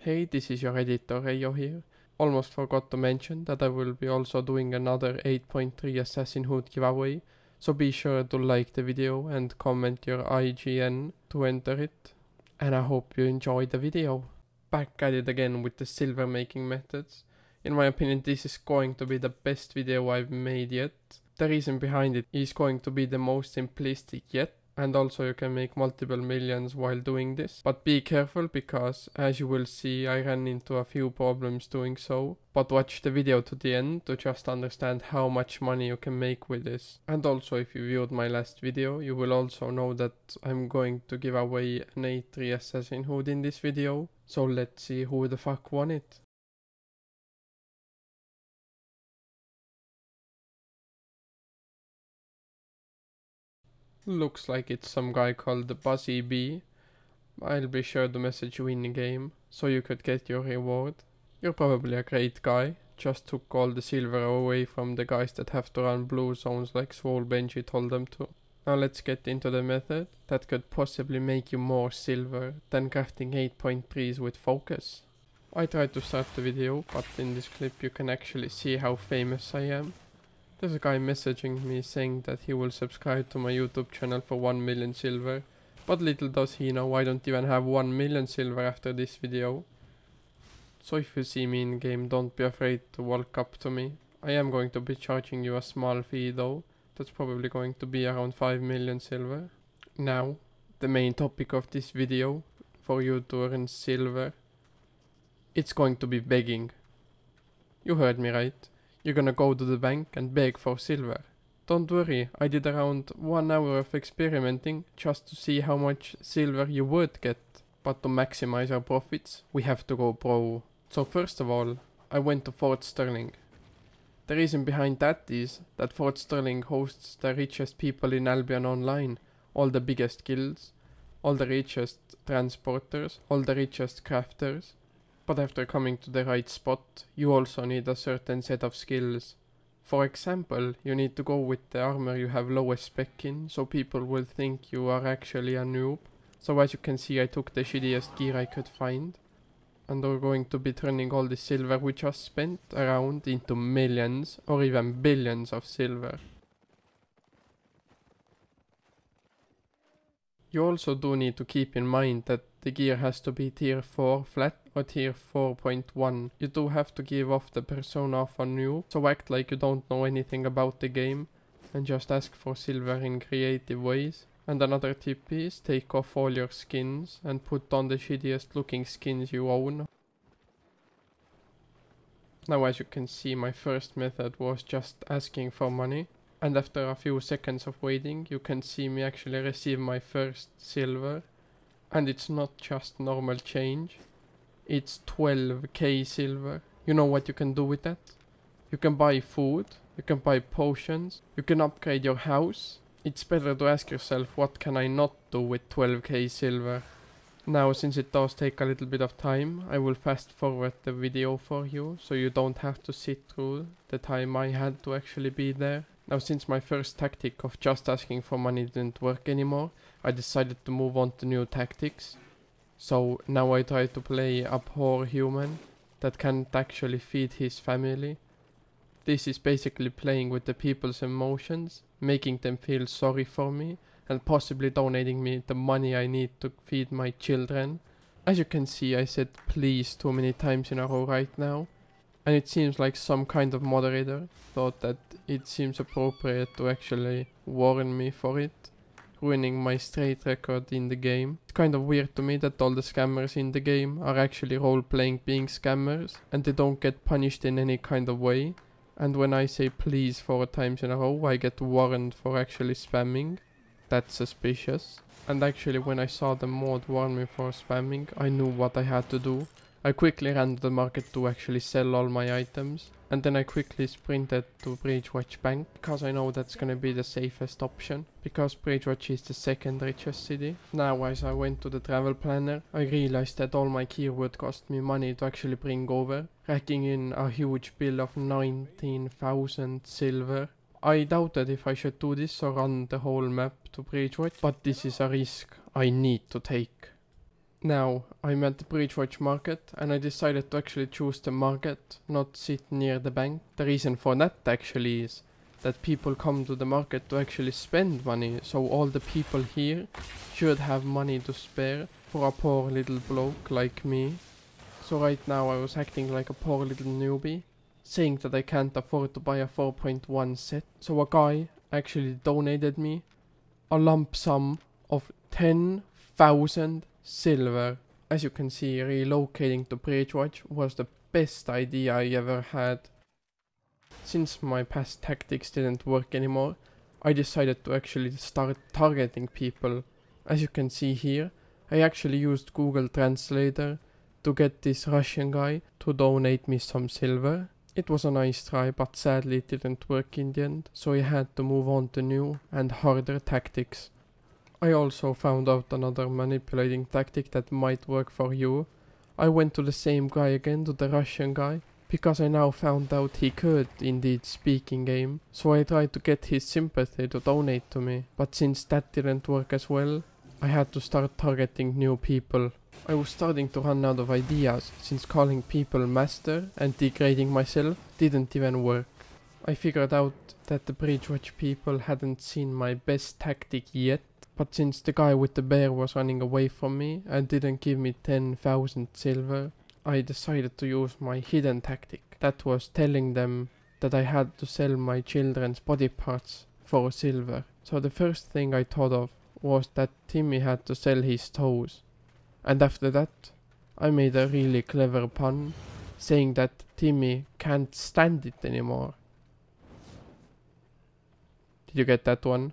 Hey, this is your editor Reijo here. Almost forgot to mention that I will be also doing another 8.3 Assassinhood giveaway, so be sure to like the video and comment your IGN to enter it. And I hope you enjoy the video. Back at it again with the silver making methods. In my opinion, this is going to be the best video I've made yet. The reason behind it is going to be the most simplistic yet. And also you can make multiple millions while doing this. But be careful because, as you will see, I ran into a few problems doing so. But watch the video to the end to just understand how much money you can make with this. And also if you viewed my last video, you will also know that I'm going to give away an 8.3 Assassinhood in this video. So let's see who the fuck won it. Looks like it's some guy called the Buzzy B. I'll be sure to message you in the game, so you could get your reward. You're probably a great guy, just took all the silver away from the guys that have to run blue zones like Swole Benji told them to. Now let's get into the method that could possibly make you more silver than crafting 8.3s with focus. I tried to start the video, but in this clip you can actually see how famous I am. There's a guy messaging me saying that he will subscribe to my YouTube channel for 1 million silver, but little does he know I don't even have 1 million silver after this video. So if you see me in game, don't be afraid to walk up to me. I am going to be charging you a small fee though, that's probably going to be around 5 million silver. Now, the main topic of this video, for you to earn silver, it's going to be begging. You heard me right. You're gonna go to the bank and beg for silver. Don't worry, I did around 1 hour of experimenting just to see how much silver you would get. But to maximize our profits, we have to go pro. So first of all, I went to Fort Sterling. The reason behind that is that Fort Sterling hosts the richest people in Albion online, all the biggest guilds, all the richest transporters, all the richest crafters. But after coming to the right spot, you also need a certain set of skills. For example, you need to go with the armor you have lowest spec in, so people will think you are actually a noob. So as you can see, I took the shittiest gear I could find. And we're going to be turning all the silver we just spent around into millions or even billions of silver. You also do need to keep in mind that the gear has to be tier 4 flat or tier 4.1. You do have to give off the persona of a noob, so act like you don't know anything about the game and just ask for silver in creative ways. And another tip is take off all your skins and put on the shittiest looking skins you own. Now as you can see, my first method was just asking for money. And after a few seconds of waiting, you can see me actually receive my first silver. And it's not just normal change, it's 12k silver. You know what you can do with that? You can buy food, you can buy potions, you can upgrade your house. It's better to ask yourself, what can I not do with 12k silver? Now, since it does take a little bit of time, I will fast forward the video for you, so you don't have to sit through the time I had to actually be there. Now, since my first tactic of just asking for money didn't work anymore, I decided to move on to new tactics. So now I try to play a poor human that can't actually feed his family. This is basically playing with the people's emotions, making them feel sorry for me, and possibly donating me the money I need to feed my children. As you can see, I said please too many times in a row right now. And it seems like some kind of moderator thought that it seems appropriate to actually warn me for it, ruining my straight record in the game. It's kind of weird to me that all the scammers in the game are actually role-playing being scammers, and they don't get punished in any kind of way. And when I say please 4 times in a row, I get warned for actually spamming. That's suspicious. And actually when I saw the mod warn me for spamming, I knew what I had to do. I quickly ran to the market to actually sell all my items, and then I quickly sprinted to Bridgewatch Bank because I know that's gonna be the safest option, because Bridgewatch is the second richest city. Now as I went to the travel planner, I realized that all my gear would cost me money to actually bring over, racking in a huge bill of 19,000 silver. I doubted if I should do this or run the whole map to Bridgewatch, but this is a risk I need to take. Now, I'm at the Bridgewatch market and I decided to actually choose the market, not sit near the bank. The reason for that actually is that people come to the market to actually spend money, so all the people here should have money to spare for a poor little bloke like me. So right now I was acting like a poor little newbie, saying that I can't afford to buy a 4.1 set. So a guy actually donated me a lump sum of 10,000 silver. As you can see, relocating to Bridgewatch was the best idea I ever had. Since my past tactics didn't work anymore, I decided to actually start targeting people. As you can see here, I actually used Google Translator to get this Russian guy to donate me some silver. It was a nice try, but sadly it didn't work in the end, so I had to move on to new and harder tactics. I also found out another manipulating tactic that might work for you. I went to the same guy again, to the Russian guy, because I now found out he could indeed speak in game, so I tried to get his sympathy to donate to me, but since that didn't work as well, I had to start targeting new people. I was starting to run out of ideas, since calling people master and degrading myself didn't even work. I figured out that the Bridgewatch people hadn't seen my best tactic yet, but since the guy with the bear was running away from me and didn't give me 10,000 silver, I decided to use my hidden tactic. That was telling them that I had to sell my children's body parts for silver. So the first thing I thought of was that Timmy had to sell his toes. And after that, I made a really clever pun, saying that Timmy can't stand it anymore. Did you get that one?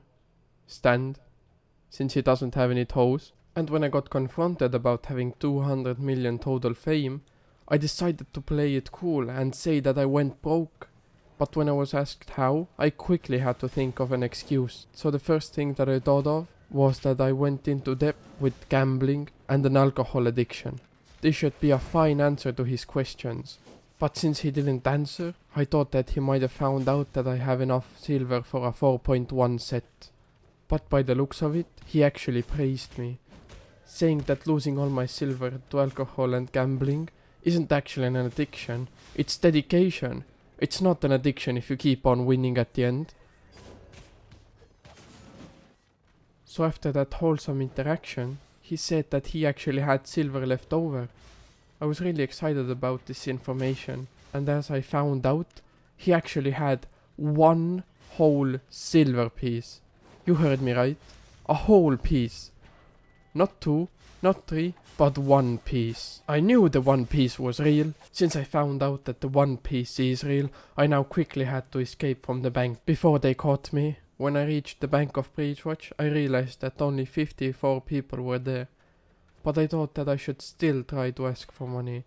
Stand. Since he doesn't have any toes. And when I got confronted about having 200 million total fame, I decided to play it cool and say that I went broke. But when I was asked how, I quickly had to think of an excuse. So the first thing that I thought of was that I went into debt with gambling and an alcohol addiction. This should be a fine answer to his questions. But since he didn't answer, I thought that he might have found out that I have enough silver for a 4.1 set. But by the looks of it, he actually praised me, saying that losing all my silver to alcohol and gambling isn't actually an addiction, it's dedication. It's not an addiction if you keep on winning at the end. So after that wholesome interaction, he said that he actually had silver left over. I was really excited about this information, and as I found out, he actually had one whole silver piece. You heard me right, a whole piece. Not two, not three, but one piece. I knew the one piece was real. Since I found out that the one piece is real, I now quickly had to escape from the bank before they caught me. When I reached the bank of Bridgewatch, I realized that only 54 people were there. But I thought that I should still try to ask for money,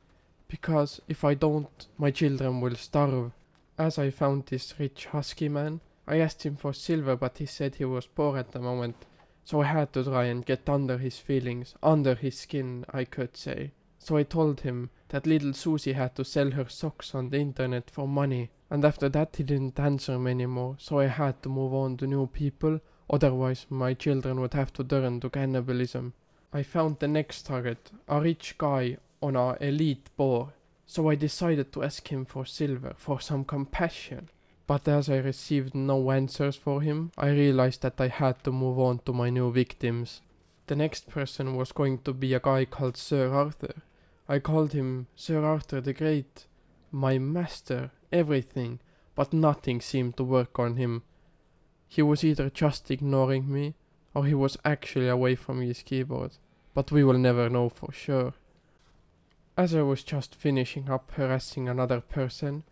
because if I don't, my children will starve. As I found this rich husky man, I asked him for silver, but he said he was poor at the moment. So I had to try and get under his feelings, under his skin, I could say. So I told him that little Susie had to sell her socks on the internet for money. And after that he didn't answer me anymore, so I had to move on to new people, otherwise my children would have to turn to cannibalism. I found the next target, a rich guy on our elite board. So I decided to ask him for silver, for some compassion. But as I received no answers for him, I realized that I had to move on to my new victims. The next person was going to be a guy called Sir Arthur. I called him Sir Arthur the Great, my master, everything, but nothing seemed to work on him. He was either just ignoring me, or he was actually away from his keyboard, but we will never know for sure. As I was just finishing up harassing another person,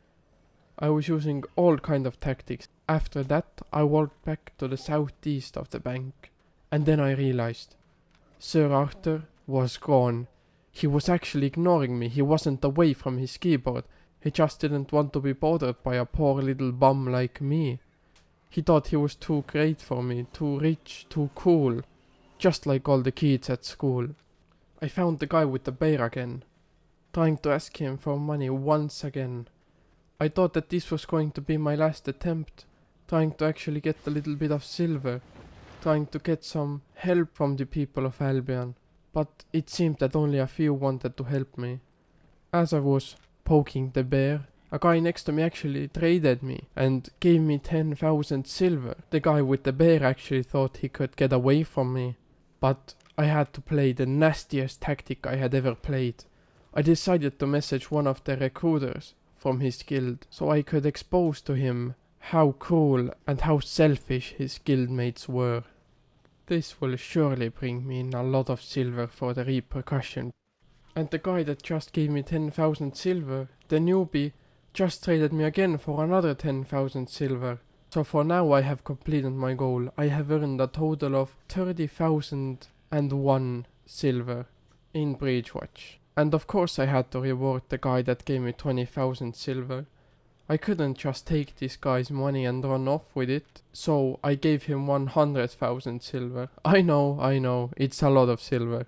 I was using all kind of tactics. After that, I walked back to the southeast of the bank, and then I realized Sir Arthur was gone. He was actually ignoring me. He wasn't away from his keyboard. He just didn't want to be bothered by a poor little bum like me. He thought he was too great for me, too rich, too cool, just like all the kids at school. I found the guy with the bear again, trying to ask him for money once again. I thought that this was going to be my last attempt, trying to actually get a little bit of silver, trying to get some help from the people of Albion. but it seemed that only a few wanted to help me. As I was poking the bear, a guy next to me actually traded me and gave me 10,000 silver. The guy with the bear actually thought he could get away from me, but I had to play the nastiest tactic I had ever played. I decided to message one of the recruiters from his guild so I could expose to him how cruel and how selfish his guildmates were. This will surely bring me in a lot of silver for the repercussion. And the guy that just gave me 10,000 silver, the newbie, just traded me again for another 10,000 silver. So for now I have completed my goal. I have earned a total of 30,001 silver in Bridgewatch. And of course I had to reward the guy that gave me 20,000 silver. I couldn't just take this guy's money and run off with it, so I gave him 100,000 silver. I know, it's a lot of silver.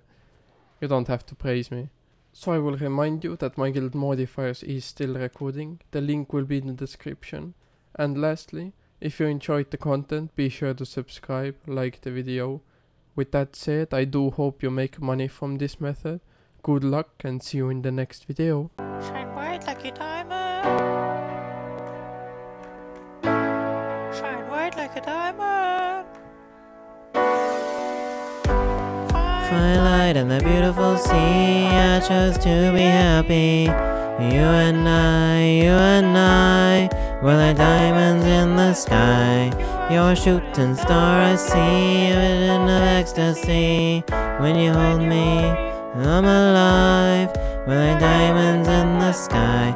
You don't have to praise me. So I will remind you that my guild modifiers is still recording. The link will be in the description. And lastly, if you enjoyed the content, be sure to subscribe, like the video. With that said, I do hope you make money from this method. Good luck and see you in the next video. Shine bright like a diamond. Shine white like a diamond. Fine light in the beautiful sea. I chose to be happy. You and I, we're like diamonds in the sky. You're a shooting star, I see, a vision of ecstasy. When you hold me, I'm alive. We're like diamonds in the sky.